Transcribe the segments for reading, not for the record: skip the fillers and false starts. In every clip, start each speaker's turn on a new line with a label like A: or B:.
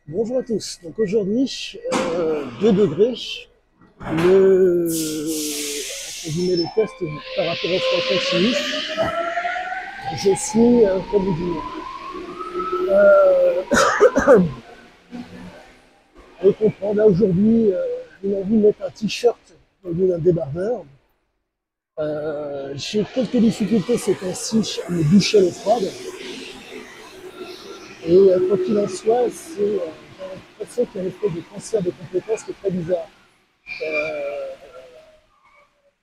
A: Bonjour à tous. Donc aujourd'hui, 2 degrés. Le, entre guillemets, le test par rapport au froid continu. Je suis, comment dire, à comprendre. Là aujourd'hui, une envie de mettre un t-shirt au lieu d'un débardeur. J'ai quelques difficultés ces temps-ci à me doucher l'eau froide. Et quoi qu'il en soit, j'ai l'impression qu'il y a une espèce de transfert de compétences qui est très bizarre.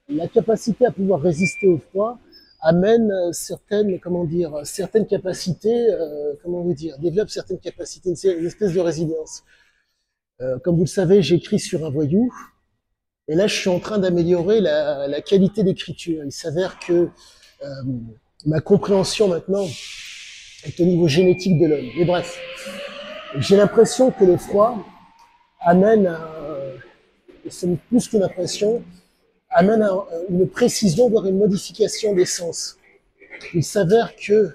A: La capacité à pouvoir résister au froid amène certaines, comment dire, certaines capacités, comment vous dire, développe certaines capacités, une espèce de résilience. Comme vous le savez, j'écris sur un voyou, et là, je suis en train d'améliorer la qualité d'écriture. Il s'avère que euh, ma compréhension maintenant est au niveau génétique de l'homme. Mais bref, j'ai l'impression que le froid amène, et c'est plus qu'une impression, amène une précision, voire une modification des sens. Il s'avère que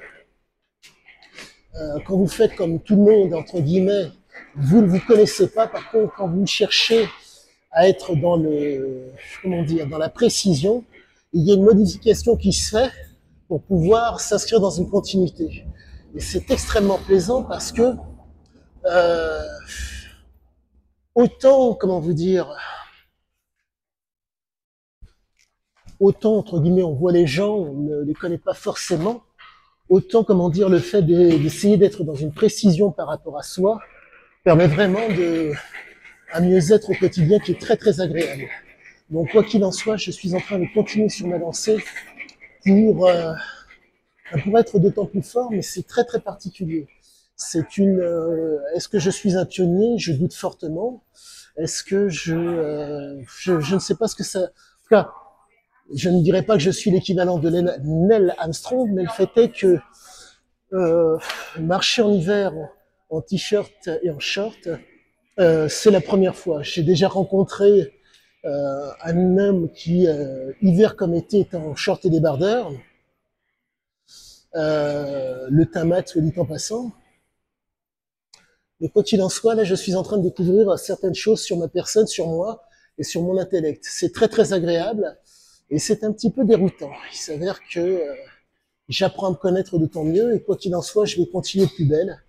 A: quand vous faites comme tout le monde, entre guillemets, vous ne vous connaissez pas. Par contre, quand vous cherchez à être dans le, comment dire, dans la précision, il y a une modification qui se fait pour pouvoir s'inscrire dans une continuité. Et c'est extrêmement plaisant parce que euh, autant, comment vous dire, autant entre guillemets on voit les gens, on ne les connaît pas forcément, autant comment dire le fait d'essayer d'être dans une précision par rapport à soi permet vraiment de un mieux-être au quotidien qui est très très agréable. Donc quoi qu'il en soit, je suis en train de continuer sur ma lancée pour, pour être d'autant plus fort, mais c'est très très particulier. C'est une. Est-ce que je suis un pionnier? Je doute fortement. Est-ce que je ne sais pas ce que ça. En tout cas, je ne dirais pas que je suis l'équivalent de Neil Armstrong, mais le fait est que marcher en hiver en t-shirt et en short, c'est la première fois. J'ai déjà rencontré un homme qui, hiver comme été, est en short et débardeur. Le teint mat, soit dit en passant. Mais quoi qu'il en soit, là, je suis en train de découvrir certaines choses sur ma personne, sur moi et sur mon intellect. C'est très très agréable et c'est un petit peu déroutant. Il s'avère que j'apprends à me connaître de tant mieux et quoi qu'il en soit, je vais continuer de plus belle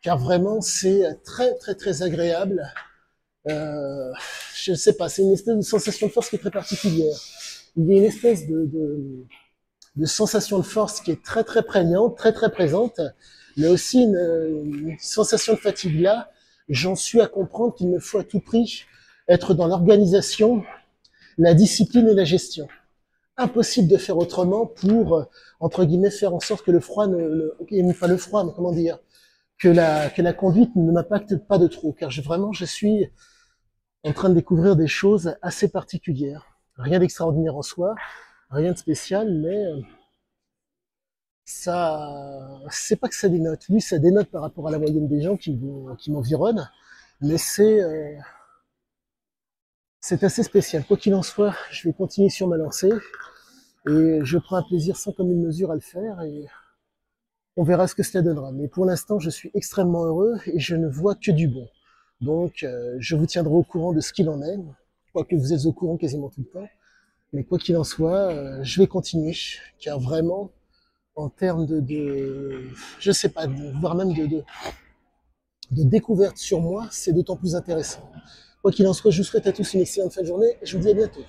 A: car vraiment c'est très très très agréable. Euh, je ne sais pas, c'est une espèce de sensation de force qui est très particulière. Il y a une espèce de sensation de force qui est très très prégnante, très très présente, mais aussi une sensation de fatigue là. J'en suis à comprendre qu'il me faut à tout prix être dans l'organisation, la discipline et la gestion. Impossible de faire autrement pour, entre guillemets, faire en sorte que le froid pas le froid, mais comment dire, que la conduite ne m'impacte pas de trop, car vraiment, je suis en train de découvrir des choses assez particulières. Rien d'extraordinaire en soi, rien de spécial, mais ça, c'est pas que ça dénote. Lui, ça dénote par rapport à la moyenne des gens qui m'environnent, mais c'est assez spécial. Quoi qu'il en soit, je vais continuer sur ma lancée et je prends un plaisir sans commune mesure à le faire et on verra ce que cela donnera. Mais pour l'instant, je suis extrêmement heureux et je ne vois que du bon. Donc, je vous tiendrai au courant de ce qu'il en est, quoique vous êtes au courant quasiment tout le temps. Mais quoi qu'il en soit, je vais continuer, car vraiment, en termes je sais pas, voire même de découverte sur moi, c'est d'autant plus intéressant. Quoi qu'il en soit, je vous souhaite à tous une excellente fin de journée et je vous dis à bientôt.